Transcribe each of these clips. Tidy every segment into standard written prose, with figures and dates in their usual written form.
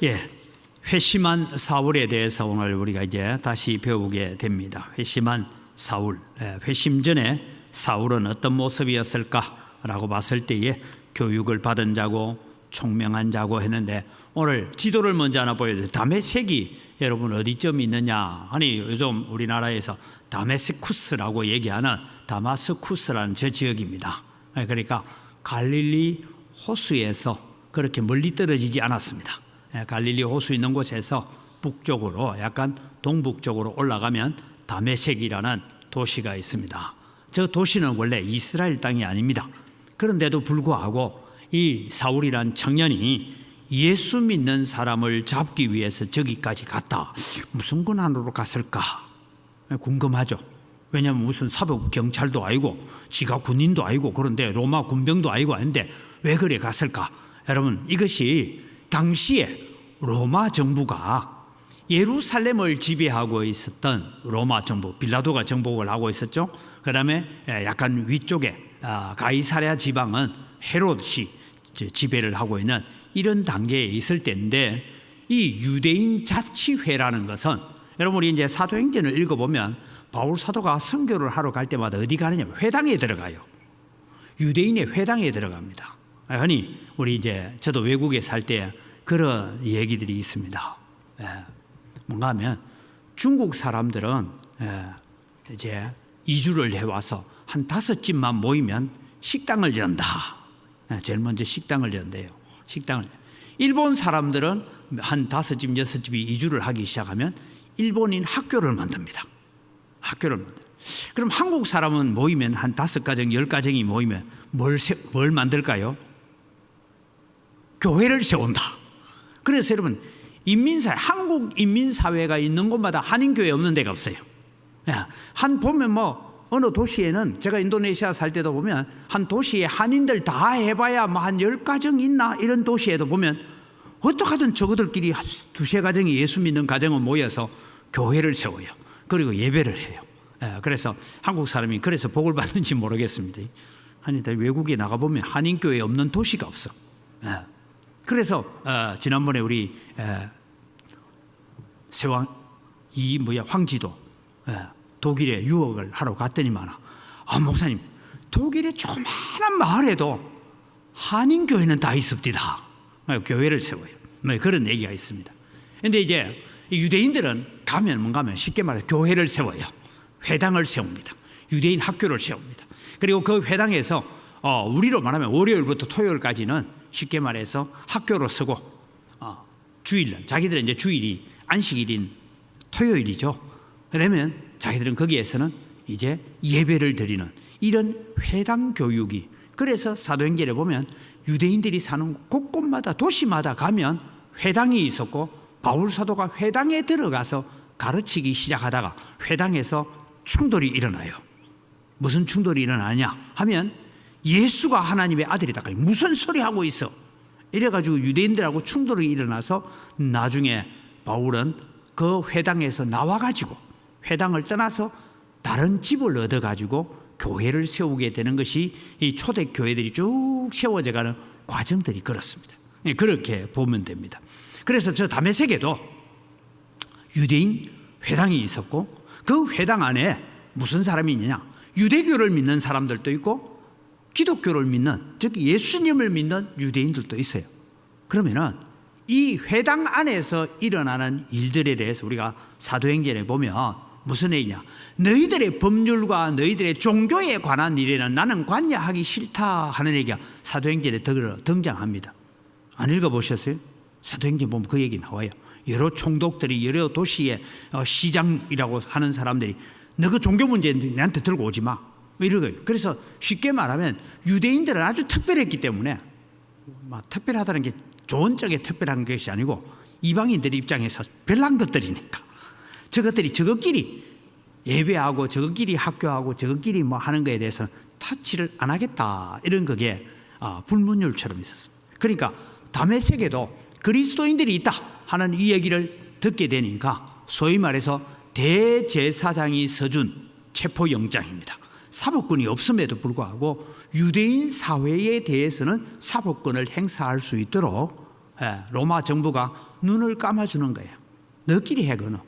예, 회심한 사울에 대해서 오늘 우리가 이제 다시 배우게 됩니다. 회심한 사울, 회심 전에 사울은 어떤 모습이었을까라고 봤을 때에 교육을 받은 자고 총명한 자고 했는데, 오늘 지도를 먼저 하나 보여드려요. 다메섹이 여러분 어디쯤 있느냐 하니, 요즘 우리나라에서 다메스쿠스라고 얘기하는 다마스쿠스라는 저 지역입니다. 그러니까 갈릴리 호수에서 그렇게 멀리 떨어지지 않았습니다. 갈릴리 호수 있는 곳에서 북쪽으로, 약간 동북쪽으로 올라가면 다메섹이라는 도시가 있습니다. 저 도시는 원래 이스라엘 땅이 아닙니다. 그런데도 불구하고 이 사울이란 청년이 예수 믿는 사람을 잡기 위해서 저기까지 갔다. 무슨 권한으로 갔을까? 궁금하죠. 왜냐하면 무슨 사법 경찰도 아니고 지가 군인도 아니고, 그런데 로마 군병도 아니고 아닌데 왜 그래 갔을까? 여러분, 이것이 당시에 로마 정부가 예루살렘을 지배하고 있었던 로마 정부, 빌라도가 정복을 하고 있었죠. 그 다음에 약간 위쪽에 가이사랴 지방은 헤롯이 지배를 하고 있는 이런 단계에 있을 때인데, 이 유대인 자치회라는 것은, 여러분 우리 이제 사도행전을 읽어보면 바울 사도가 선교를 하러 갈 때마다 어디 가느냐면 회당에 들어가요. 유대인의 회당에 들어갑니다. 아니, 우리 이제 저도 외국에 살 때 그런 얘기들이 있습니다. 뭔가 하면 중국 사람들은 이제 이주를 해와서 한 5집만 모이면 식당을 연다. 제일 먼저 식당을 연대요. 식당을. 일본 사람들은 한 5집, 6집이 이주를 하기 시작하면 일본인 학교를 만듭니다. 학교를 만들어요. 그럼 한국 사람은 모이면 한 5가정, 10가정이 모이면 뭘 만들까요? 교회를 세운다. 그래서 여러분, 인민사회, 한국 인민사회가 있는 곳마다 한인교회 없는 데가 없어요. 보면 어느 도시에는, 제가 인도네시아 살 때도 보면 한 도시에 한인들 다 해봐야 한 10가정 있나, 이런 도시에도 보면 어떡하든 저거들끼리 2-3가정이 예수 믿는 가정은 모여서 교회를 세워요. 그리고 예배를 해요. 그래서 한국 사람이 그래서 복을 받는지 모르겠습니다. 한인들 외국에 나가보면 한인교회 없는 도시가 없어. 그래서 지난번에 우리 황지도 독일에 유학을 하러 갔더니만, 목사님, 독일의 조그마한 마을에도 한인교회는 다 있습니다. 교회를 세워요. 그런 얘기가 있습니다. 그런데 이제 유대인들은 가면 쉽게 말해 교회를 세워요. 회당을 세웁니다. 유대인 학교를 세웁니다. 그리고 그 회당에서 우리로 말하면 월요일부터 토요일까지는 쉽게 말해서 학교로 쓰고, 주일날, 자기들은 이제 주일이 안식일인 토요일이죠. 그러면 자기들은 거기에서는 이제 예배를 드리는 이런 회당 교육이, 그래서 사도행전에 보면 유대인들이 사는 곳곳마다, 도시마다 가면 회당이 있었고, 바울 사도가 회당에 들어가서 가르치기 시작하다가 회당에서 충돌이 일어나요. 무슨 충돌이 일어나냐 하면, 예수가 하나님의 아들이다. 무슨 소리 하고 있어? 이래가지고 유대인들하고 충돌이 일어나서 나중에 바울은 그 회당에서 나와가지고 회당을 떠나서 다른 집을 얻어가지고 교회를 세우게 되는 것이 이 초대 교회들이 쭉 세워져가는 과정들이 그렇습니다. 그렇게 보면 됩니다. 그래서 저 다메섹에도 유대인 회당이 있었고, 그 회당 안에 무슨 사람이 있느냐? 유대교를 믿는 사람들도 있고 기독교를 믿는, 즉 예수님을 믿는 유대인들도 있어요. 그러면은 이 회당 안에서 일어나는 일들에 대해서 우리가 사도행전에 보면 무슨 얘기냐? 너희들의 법률과 너희들의 종교에 관한 일에는 나는 관여하기 싫다 하는 얘기가 사도행전에 등장합니다. 안 읽어보셨어요? 사도행전 보면 그 얘기 나와요. 여러 총독들이, 여러 도시의 시장이라고 하는 사람들이 너 그 종교 문제 내한테 들고 오지 마, 이러고요. 그래서 쉽게 말하면 유대인들은 아주 특별했기 때문에, 특별하다는 게 좋은 쪽에 특별한 것이 아니고 이방인들 입장에서 별난 것들이니까 저것끼리 예배하고 저것끼리 학교하고 저것끼리 하는 거에 대해서는 터치를 안 하겠다, 이런 그게 불문율처럼 있었습니다. 그러니까 다메섹에도 그리스도인들이 있다 하는 이 얘기를 듣게 되니까 소위 말해서 대제사장이 써준 체포영장입니다. 사법권이 없음에도 불구하고 유대인 사회에 대해서는 사법권을 행사할 수 있도록 로마 정부가 눈을 감아주는 거예요. 너희끼리 해, 그거는.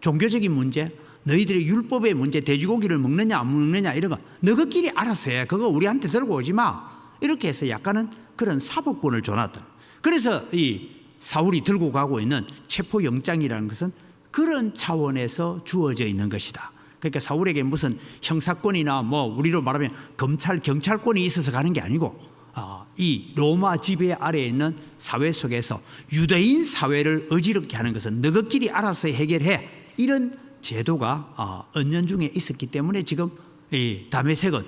종교적인 문제, 너희들의 율법의 문제, 돼지고기를 먹느냐 안 먹느냐 이런 거 너희끼리 알아서 해. 그거 우리한테 들고 오지 마. 이렇게 해서 약간은 그런 사법권을 줘놨던. 그래서 이 사울이 들고 가고 있는 체포영장이라는 것은 그런 차원에서 주어져 있는 것이다. 그러니까 사울에게 무슨 형사권이나 뭐 우리로 말하면 검찰, 경찰권이 있어서 가는 게 아니고 이 로마 지배 아래에 있는 사회 속에서 유대인 사회를 어지럽게 하는 것은 너희끼리 알아서 해결해. 이런 제도가 은연중에 있었기 때문에 지금 이 다메섹은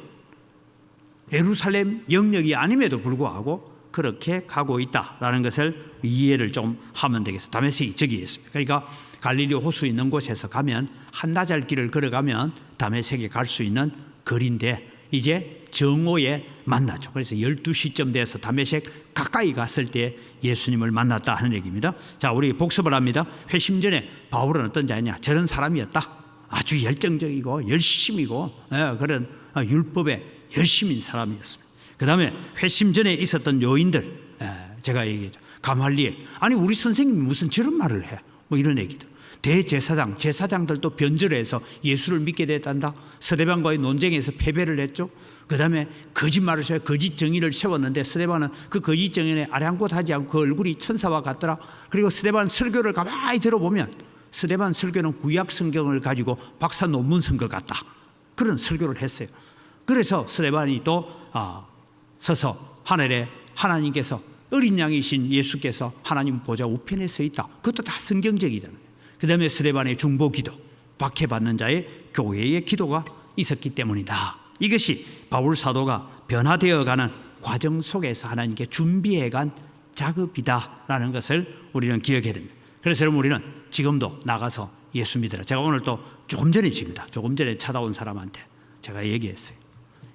예루살렘 영역이 아님에도 불구하고 그렇게 가고 있다라는 것을 이해를 좀 하면 되겠습니다. 다메섹이 저기 있습니다. 그러니까 갈릴리 호수 있는 곳에서 가면 한나절 길을 걸어가면 다메섹에 갈 수 있는 거리인데 이제 정오에 만나죠. 그래서 12시쯤 돼서 다메섹 가까이 갔을 때 예수님을 만났다 하는 얘기입니다. 자, 우리 복습을 합니다. 회심 전에 바울은 어떤 자냐? 저런 사람이었다. 아주 열정적이고 열심이고 그런 율법에 열심인 사람이었습니다. 그 다음에 회심 전에 있었던 요인들 제가 얘기했죠. 가말리엘, 아니 우리 선생님이 무슨 저런 말을 해? 뭐 이런 얘기들. 대제사장, 제사장들도 변절해서 예수를 믿게 됐단다. 스데반과의 논쟁에서 패배를 했죠. 그 다음에 거짓말을 해서 거짓 정의를 세웠는데 스데반은 그 거짓 정의에 아랑곳하지 않고 그 얼굴이 천사와 같더라. 그리고 스데반 설교를 가만히 들어보면 스데반 설교는 구약 성경을 가지고 박사 논문 쓴 것 같다. 그런 설교를 했어요. 그래서 스데반이 또 서서 하늘에 하나님께서 어린 양이신 예수께서 하나님 보좌 우편에 서 있다. 그것도 다 성경적이잖아요. 그 다음에 스데반의 중보 기도, 박해받는 자의 교회의 기도가 있었기 때문이다. 이것이 바울 사도가 변화되어가는 과정 속에서 하나님께 준비해간 작업이다라는 것을 우리는 기억해야 됩니다. 그래서 여러분 우리는 지금도 나가서 예수 믿으라. 제가 오늘 또 조금 전에 찾아온 사람한테 제가 얘기했어요.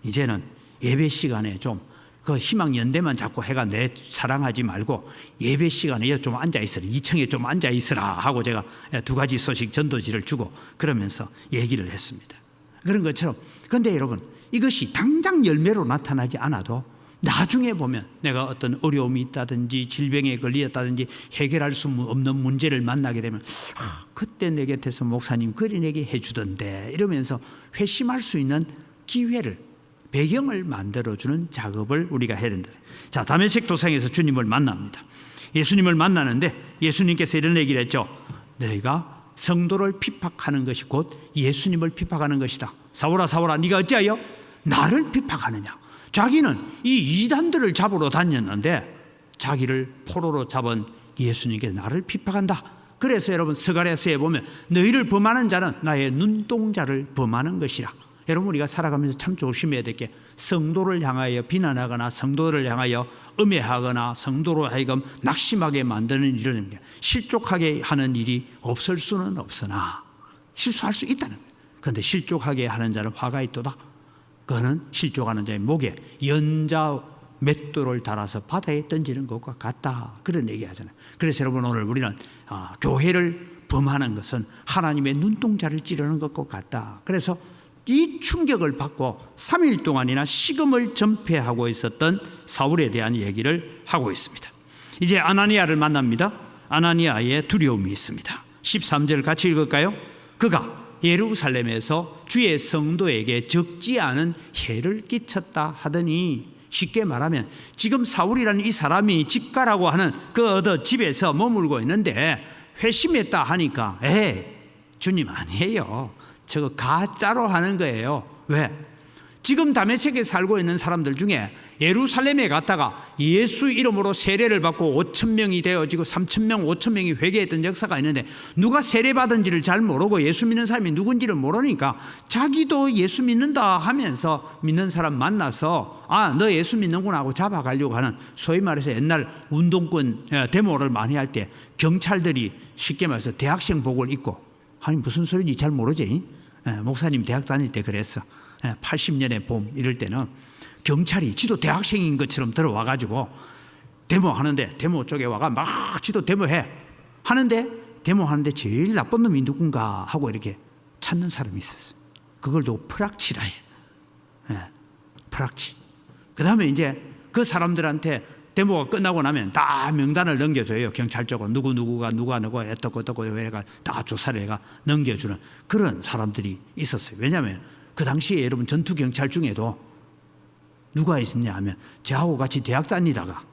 이제는 예배 시간에 좀 그 희망 연대만 자꾸 해가 내 사랑하지 말고 예배 시간에 좀 앉아 있으라, 2층에 좀 앉아 있으라 하고 제가 2가지 소식 전도지를 주고 그러면서 얘기를 했습니다. 그런 것처럼 그런데 여러분 이것이 당장 열매로 나타나지 않아도 나중에 보면 내가 어떤 어려움이 있다든지 질병에 걸렸다든지 해결할 수 없는 문제를 만나게 되면 그때 내 곁에서 목사님 그리 내게 해주던데 이러면서 회심할 수 있는 기회를, 배경을 만들어주는 작업을 우리가 해야 된다. 자, 다메섹 도상에서 주님을 만납니다. 예수님을 만나는데 예수님께서 이런 얘기를 했죠. 너희가 성도를 핍박하는 것이 곧 예수님을 핍박하는 것이다. 사울아 사울아 네가 어찌하여 나를 핍박하느냐. 자기는 이 이단들을 잡으러 다녔는데 자기를 포로로 잡은 예수님께서 나를 핍박한다. 그래서 여러분 스가랴서에 보면 너희를 범하는 자는 나의 눈동자를 범하는 것이라. 여러분 우리가 살아가면서 참 조심해야 될 게 성도를 향하여 비난하거나 성도를 향하여 음해하거나 성도로 하여금 낙심하게 만드는 일은 실족하게 하는 일이 없을 수는 없으나 실수할 수 있다는 거예요. 그런데 실족하게 하는 자는 화가 있도다. 그거는 실족하는 자의 목에 연자 맷돌을 달아서 바다에 던지는 것과 같다. 그런 얘기 하잖아요. 그래서 여러분 오늘 우리는 교회를 범하는 것은 하나님의 눈동자를 찌르는 것과 같다. 그래서 이 충격을 받고 3일 동안이나 식음을 전폐하고 있었던 사울에 대한 얘기를 하고 있습니다. 이제 아나니아를 만납니다. 아나니아의 두려움이 있습니다. 13절 같이 읽을까요? 그가 예루살렘에서 주의 성도에게 적지 않은 해를 끼쳤다 하더니, 쉽게 말하면 지금 사울이라는 이 사람이 집가라고 하는 그 집에서 머물고 있는데 회심했다 하니까 주님 아니에요. 저거 가짜로 하는 거예요. 왜? 지금 다메섹에 살고 있는 사람들 중에 예루살렘에 갔다가 예수 이름으로 세례를 받고 5,000명이 되어지고 3,000명, 5,000명이 회개했던 역사가 있는데 누가 세례받은지를 잘 모르고 예수 믿는 사람이 누군지를 모르니까 자기도 예수 믿는다 하면서 믿는 사람 만나서 너 예수 믿는구나 하고 잡아가려고 하는, 소위 말해서 옛날 운동권 데모를 많이 할 때 경찰들이 쉽게 말해서 대학생복을 입고, 아니 무슨 소리인지 잘 모르지? 목사님 대학 다닐 때 그랬어. 80년의 봄 이럴 때는 경찰이 지도 대학생인 것처럼 들어와가지고 데모하는데, 데모 쪽에 와가 막 지도 데모해 하는데, 데모하는데 제일 나쁜 놈이 누군가 하고 이렇게 찾는 사람이 있었어요. 그걸 두고 프락치라 해. 프락치. 그 다음에 이제 그 사람들한테 데모가 끝나고 나면 다 명단을 넘겨줘요. 경찰적으로 누구가 어떻고 해가 다 조사를 해가 넘겨주는 그런 사람들이 있었어요. 왜냐하면 그 당시에 여러분 전투 경찰 중에도 누가 있었냐 하면 저하고 같이 대학 다니다가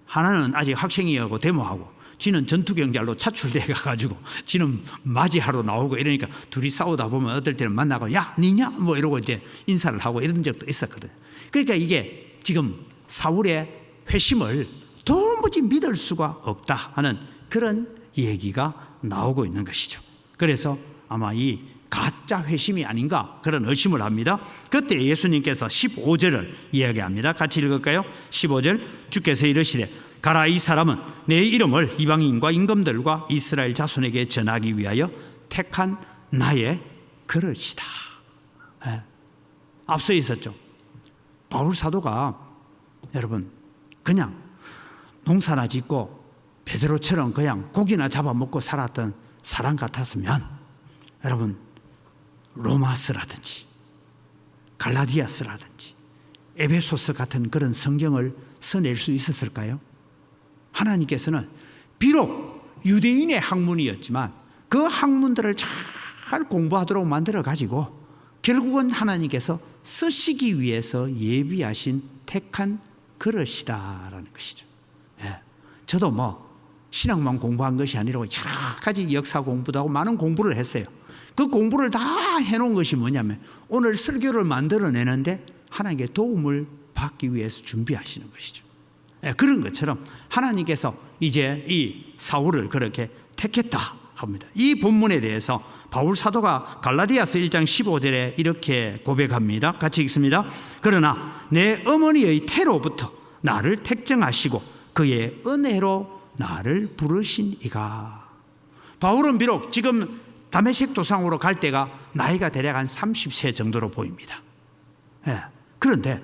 하나는 아직 학생이하고 데모하고 지는 전투 경찰로 차출돼 가지고 지는 맞이하러 나오고 이러니까 둘이 싸우다 보면 어떨 때는 만나고 야 니냐 뭐 이러고 이제 인사를 하고 이런 적도 있었거든. 그러니까 이게 지금 사울의 회심을 도무지 믿을 수가 없다 하는 그런 얘기가 나오고 있는 것이죠. 그래서 아마 이 가짜 회심이 아닌가 그런 의심을 합니다. 그때 예수님께서 15절을 이야기합니다. 같이 읽을까요? 15절 주께서 이르시되 가라 이 사람은 내 이름을 이방인과 임금들과 이스라엘 자손에게 전하기 위하여 택한 나의 그릇이다. 네. 앞서 있었죠. 바울 사도가 여러분 그냥 농사나 짓고 베드로처럼 그냥 고기나 잡아먹고 살았던 사람 같았으면 여러분 로마서라든지 갈라디아서라든지 에베소서 같은 그런 성경을 써낼 수 있었을까요? 하나님께서는 비록 유대인의 학문이었지만 그 학문들을 잘 공부하도록 만들어 가지고 결국은 하나님께서 쓰시기 위해서 예비하신 택한 그릇이다라는 것이죠. 예. 저도 뭐 신학만 공부한 것이 아니라 여러 가지 역사 공부도 하고 많은 공부를 했어요. 그 공부를 다 해놓은 것이 뭐냐면 오늘 설교를 만들어내는데 하나님께 도움을 받기 위해서 준비하시는 것이죠. 예, 그런 것처럼 하나님께서 이제 이 사울을 그렇게 택했다 합니다. 이 본문에 대해서 바울 사도가 갈라디아서 1장 15절에 이렇게 고백합니다. 같이 읽습니다. 그러나 내 어머니의 태로부터 나를 택정하시고 그의 은혜로 나를 부르신 이가. 바울은 비록 지금 다메섹 도상으로 갈 때가 나이가 대략 한 30세 정도로 보입니다. 예, 그런데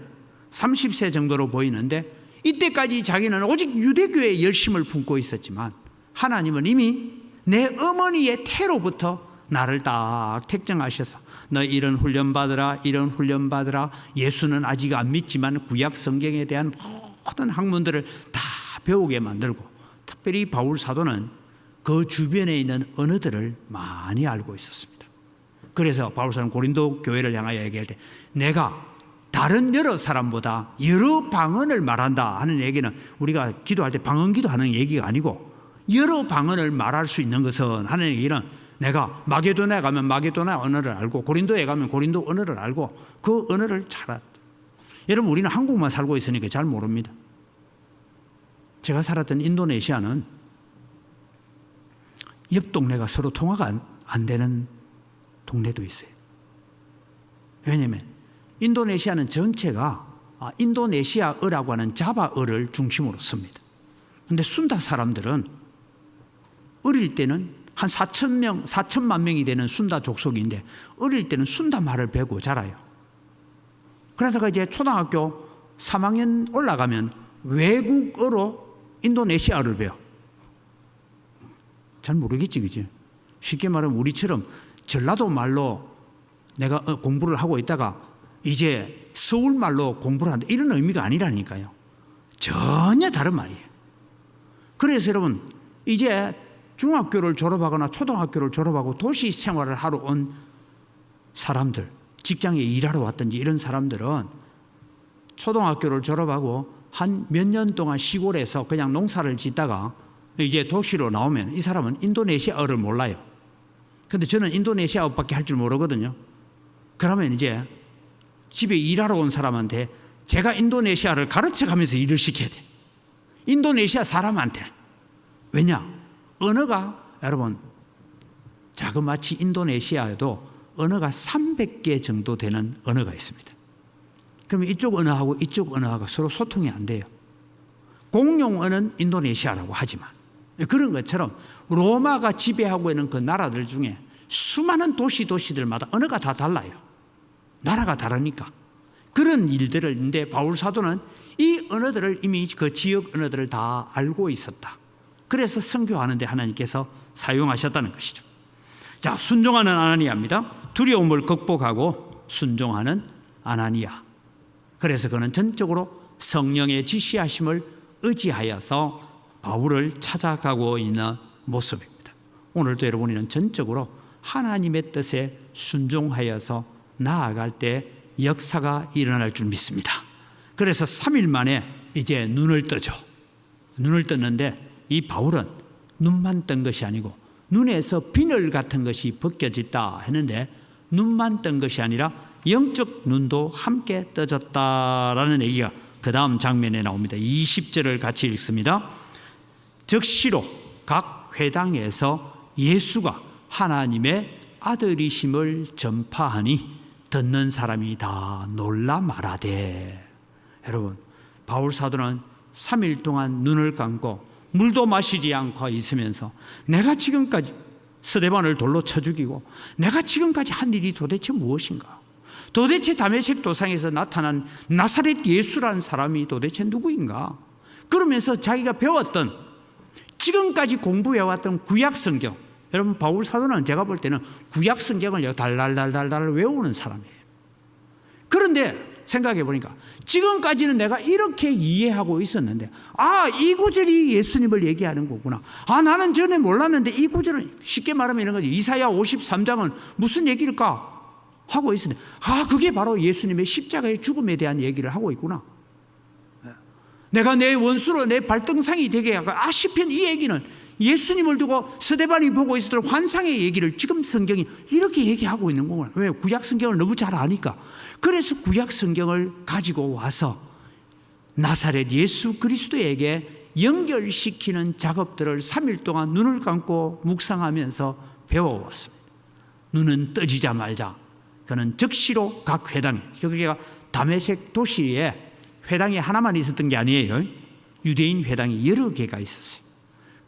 30세 정도로 보이는데 이때까지 자기는 오직 유대교의 열심을 품고 있었지만 하나님은 이미 내 어머니의 태로부터 나를 딱 택정하셔서 너 이런 훈련 받으라 이런 훈련 받으라. 예수는 아직 안 믿지만 구약 성경에 대한 모든 학문들을 다 배우게 만들고 특별히 바울 사도는 그 주변에 있는 언어들을 많이 알고 있었습니다. 그래서 바울 사도는 고린도 교회를 향하여 얘기할 때 내가 다른 여러 사람보다 여러 방언을 말한다 하는 얘기는 우리가 기도할 때 방언기도 하는 얘기가 아니고 여러 방언을 말할 수 있는 것은 하는 얘기는 내가 마게도나에 가면 마게도나 언어를 알고 고린도에 가면 고린도 언어를 알고 그 언어를 잘 알다. 여러분 우리는 한국만 살고 있으니까 잘 모릅니다. 제가 살았던 인도네시아는 옆 동네가 서로 통화가 안 되는 동네도 있어요. 왜냐하면 인도네시아는 전체가 인도네시아어라고 하는 자바어를 중심으로 씁니다. 그런데 순다 사람들은 어릴 때는 한 4천만 명이 되는 순다 족속인데 어릴 때는 순다 말을 배우고 자라요. 그래서 이제 초등학교 3학년 올라가면 외국어로 인도네시아어를 배워. 잘 모르겠지, 그지? 쉽게 말하면 우리처럼 전라도 말로 내가 공부를 하고 있다가 이제 서울 말로 공부를 한다. 이런 의미가 아니라니까요. 전혀 다른 말이에요. 그래서 여러분, 이제 중학교를 졸업하거나 초등학교를 졸업하고 도시 생활을 하러 온 사람들, 직장에 일하러 왔든지 이런 사람들은 초등학교를 졸업하고 한 몇 년 동안 시골에서 그냥 농사를 짓다가 이제 도시로 나오면 이 사람은 인도네시아어를 몰라요. 근데 저는 인도네시아어밖에 할 줄 모르거든요. 그러면 이제 집에 일하러 온 사람한테 제가 인도네시아를 가르쳐 가면서 일을 시켜야 돼. 인도네시아 사람한테. 왜냐? 언어가 여러분 자그마치 인도네시아에도 언어가 300개 정도 되는 언어가 있습니다. 그러면 이쪽 언어하고 이쪽 언어하고 서로 소통이 안 돼요. 공용 언어는 인도네시아라고 하지만 그런 것처럼 로마가 지배하고 있는 그 나라들 중에 수많은 도시들마다 언어가 다 달라요. 나라가 다르니까. 그런 일들을 근데 바울 사도는 이 언어들을 이미 그 지역 언어들을 다 알고 있었다. 그래서 선교하는 데 하나님께서 사용하셨다는 것이죠. 자, 순종하는 아나니아입니다. 두려움을 극복하고 순종하는 아나니아. 그래서 그는 전적으로 성령의 지시하심을 의지하여서 바울을 찾아가고 있는 모습입니다. 오늘도 여러분은 전적으로 하나님의 뜻에 순종하여서 나아갈 때 역사가 일어날 줄 믿습니다. 그래서 3일 만에 이제 눈을 뜨죠. 눈을 떴는데 이 바울은 눈만 뜬 것이 아니고 눈에서 비늘 같은 것이 벗겨졌다 했는데 눈만 뜬 것이 아니라 영적 눈도 함께 떠졌다라는 얘기가 그 다음 장면에 나옵니다. 20절을 같이 읽습니다. 즉시로 각 회당에서 예수가 하나님의 아들이심을 전파하니 듣는 사람이 다 놀라 말하되. 여러분, 바울 사도는 3일 동안 눈을 감고 물도 마시지 않고 있으면서 내가 지금까지 스데반을 돌로 쳐 죽이고 내가 지금까지 한 일이 도대체 무엇인가? 도대체 다메섹 도상에서 나타난 나사렛 예수라는 사람이 도대체 누구인가? 그러면서 자기가 배웠던 지금까지 공부해왔던 구약성경, 여러분 바울 사도는 제가 볼 때는 구약성경을 달달달달달 외우는 사람이에요. 그런데 생각해 보니까 지금까지는 내가 이렇게 이해하고 있었는데 이 구절이 예수님을 얘기하는 거구나. 나는 전에 몰랐는데 이 구절은 쉽게 말하면 이런 거지. 이사야 53장은 무슨 얘기일까 하고 있었는데 그게 바로 예수님의 십자가의 죽음에 대한 얘기를 하고 있구나. 내가 내 원수로 내 발등상이 되게 하고 시편 이 얘기는 예수님을 두고 스데반이 보고 있었던 환상의 얘기를 지금 성경이 이렇게 얘기하고 있는 거구나. 왜? 구약 성경을 너무 잘 아니까. 그래서 구약 성경을 가지고 와서 나사렛 예수 그리스도에게 연결시키는 작업들을 3일 동안 눈을 감고 묵상하면서 배워왔습니다. 눈은 떠지자마자 그는 즉시로 각 회당에, 여기가 다메섹 도시에 회당이 하나만 있었던 게 아니에요. 유대인 회당이 여러 개가 있었어요.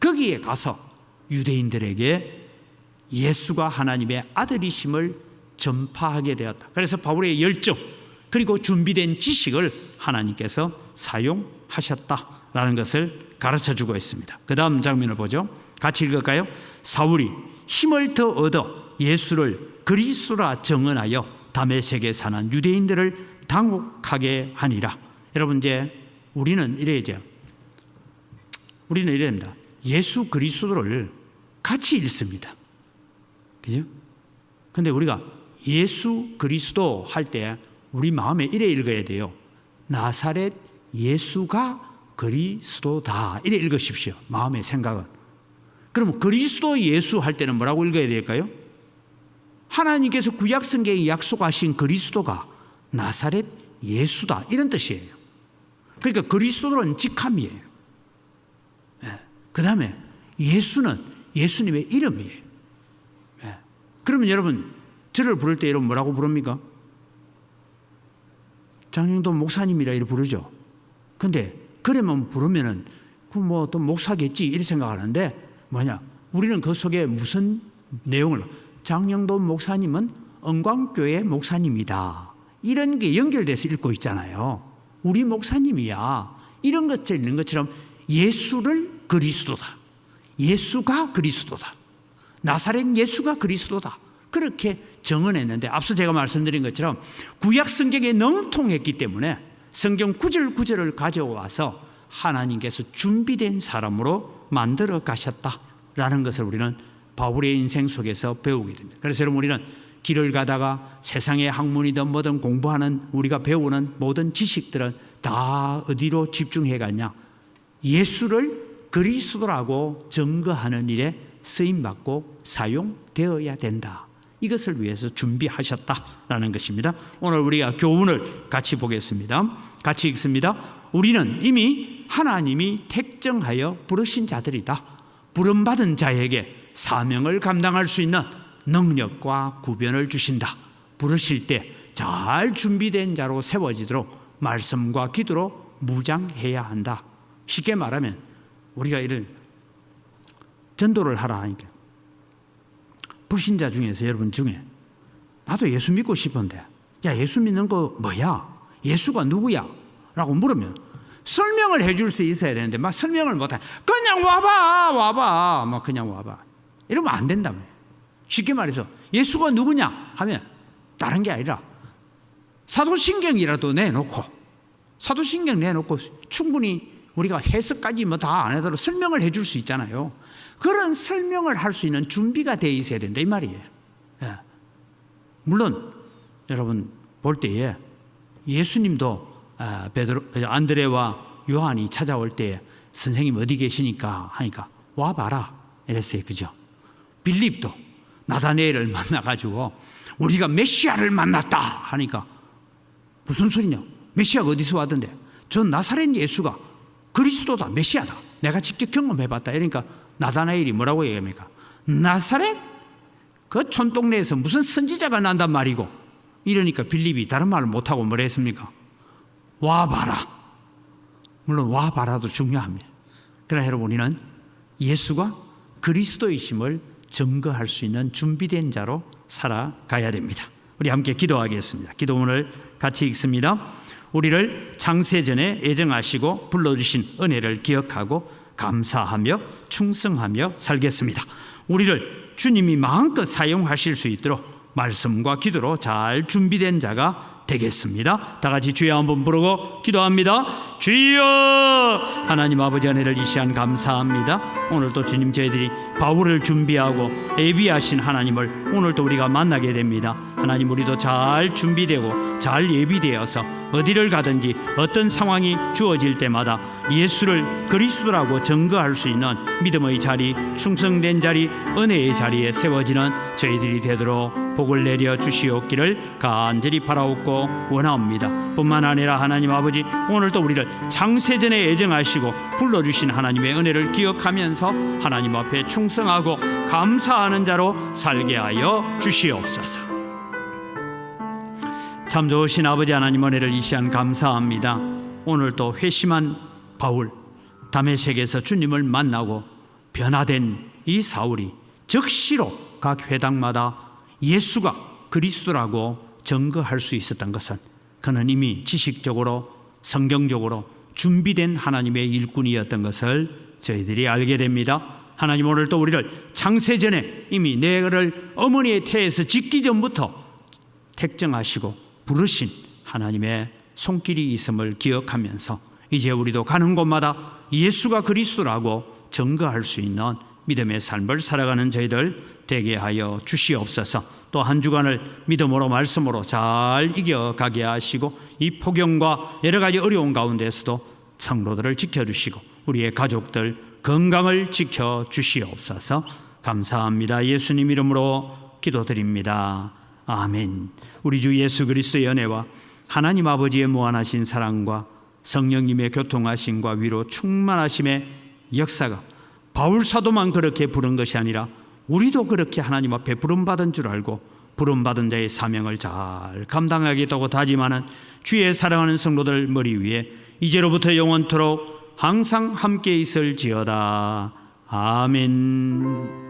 거기에 가서 유대인들에게 예수가 하나님의 아들이심을 전파하게 되었다. 그래서 바울의 열정 그리고 준비된 지식을 하나님께서 사용하셨다라는 것을 가르쳐주고 있습니다. 그 다음 장면을 보죠. 같이 읽을까요? 사울이 힘을 더 얻어 예수를 그리스도라 정언하여 다메섹에 사는 유대인들을 당혹하게 하니라. 여러분 이제 우리는 이래야 됩니다. 예수 그리스도를 같이 읽습니다. 그죠? 근데 우리가 예수 그리스도 할 때 우리 마음에 이래 읽어야 돼요. 나사렛 예수가 그리스도다. 이래 읽으십시오. 마음의 생각은. 그럼 그리스도 예수 할 때는 뭐라고 읽어야 될까요? 하나님께서 구약성경에 약속하신 그리스도가 나사렛 예수다. 이런 뜻이에요. 그러니까 그리스도는 직함이에요. 그 다음에 예수는 예수님의 이름이에요. 그러면 여러분 저를 부를 때 여러분 뭐라고 부릅니까? 장영돈 목사님이라 이렇게 부르죠. 근데 그러면 부르면은 또 목사겠지 이렇게 생각하는데 우리는 그 속에 무슨 내용을 장영돈 목사님은 은광교회 목사님이다. 이런 게 연결돼서 읽고 있잖아요. 우리 목사님이야. 이런 것을 읽는 것처럼 예수를 그리스도다. 예수가 그리스도다. 나사렛 예수가 그리스도다. 그렇게 정언했는데 앞서 제가 말씀드린 것처럼 구약 성경에 능통했기 때문에 성경 구절 구절을 가져와서 하나님께서 준비된 사람으로 만들어 가셨다라는 것을 우리는 바울의 인생 속에서 배우게 됩니다. 그래서 여러분 우리는 길을 가다가 세상의 학문이든 뭐든 공부하는 우리가 배우는 모든 지식들은 다 어디로 집중해 갔냐? 예수를 그리스도라고 증거하는 일에 쓰임받고 사용되어야 된다. 이것을 위해서 준비하셨다라는 것입니다. 오늘 우리가 교훈을 같이 보겠습니다. 같이 읽습니다. 우리는 이미 하나님이 택정하여 부르신 자들이다. 부름받은 자에게 사명을 감당할 수 있는 능력과 구변을 주신다. 부르실 때 잘 준비된 자로 세워지도록 말씀과 기도로 무장해야 한다. 쉽게 말하면 우리가 이런 전도를 하라 하니까 불신자 중에서 여러분 중에 나도 예수 믿고 싶은데 예수 믿는 거 뭐야? 예수가 누구야? 라고 물으면 설명을 해줄 수 있어야 되는데 막 설명을 못해. 그냥 와봐 막 그냥 와봐 이러면 안 된다며. 쉽게 말해서 예수가 누구냐 하면 다른 게 아니라 사도신경이라도 내놓고 충분히 우리가 해석까지 뭐 다 안 해도 설명을 해줄 수 있잖아요. 그런 설명을 할 수 있는 준비가 돼 있어야 된다 이 말이에요. 예. 물론 여러분 볼 때에 예수님도 안드레와 요한이 찾아올 때 선생님 어디 계시니까 하니까 와봐라 이랬어요. 그죠? 빌립도 나다네엘을 만나가지고 우리가 메시아를 만났다 하니까 무슨 소리냐? 메시아가 어디서 왔던데? 저 나사렛 예수가 그리스도다, 메시아다. 내가 직접 경험해봤다. 이러니까 나다나엘이 뭐라고 얘기합니까? 나사렛? 그 촌동네에서 무슨 선지자가 난단 말이고. 이러니까 빌립이 다른 말을 못하고 뭐라 했습니까? 와봐라. 물론 와봐라도 중요합니다. 그러나 여러분 우리는 예수가 그리스도이심을 증거할 수 있는 준비된 자로 살아가야 됩니다. 우리 함께 기도하겠습니다. 기도문을 같이 읽습니다. 우리를 창세전에 애정하시고 불러주신 은혜를 기억하고 감사하며 충성하며 살겠습니다. 우리를 주님이 마음껏 사용하실 수 있도록 말씀과 기도로 잘 준비된 자가 되겠습니다. 다 같이 주여 한번 부르고 기도합니다. 주여! 하나님 아버지 은혜를 이 시간 감사합니다. 오늘도 주님 저희들이 바울을 준비하고 예비하신 하나님을 오늘도 우리가 만나게 됩니다. 하나님 우리도 잘 준비되고 잘 예비되어서 어디를 가든지 어떤 상황이 주어질 때마다 예수를 그리스도라고 증거할 수 있는 믿음의 자리, 충성된 자리, 은혜의 자리에 세워지는 저희들이 되도록 복을 내려 주시옵기를 간절히 바라옵고 원하옵니다. 뿐만 아니라 하나님 아버지 오늘도 우리를 창세전에 애정하시고 불러주신 하나님의 은혜를 기억하면서 하나님 앞에 충성하고 감사하는 자로 살게 하여 주시옵소서. 참 좋으신 아버지 하나님 은혜를 이 시간 감사합니다. 오늘도 회심한 바울 다메섹에서 주님을 만나고 변화된 이 사울이 즉시로 각 회당마다 예수가 그리스도라고 증거할 수 있었던 것은 그는 이미 지식적으로 성경적으로 준비된 하나님의 일꾼이었던 것을 저희들이 알게 됩니다. 하나님 오늘 또 우리를 창세전에 이미 내를 어머니의 태에서 짓기 전부터 택정하시고 부르신 하나님의 손길이 있음을 기억하면서 이제 우리도 가는 곳마다 예수가 그리스도라고 증거할 수 있는 믿음의 삶을 살아가는 저희들 되게 하여 주시옵소서. 또 한 주간을 믿음으로 말씀으로 잘 이겨가게 하시고 이 폭염과 여러 가지 어려운 가운데서도 성도들을 지켜주시고 우리의 가족들 건강을 지켜주시옵소서. 감사합니다. 예수님 이름으로 기도드립니다. 아멘. 우리 주 예수 그리스도의 은혜와 하나님 아버지의 무한하신 사랑과 성령님의 교통하심과 위로 충만하심의 역사가 바울 사도만 그렇게 부른 것이 아니라 우리도 그렇게 하나님 앞에 부름받은 줄 알고 부름받은 자의 사명을 잘 감당하겠다고 다짐하는 주의 사랑하는 성도들 머리 위에 이제로부터 영원토록 항상 함께 있을지어다. 아멘.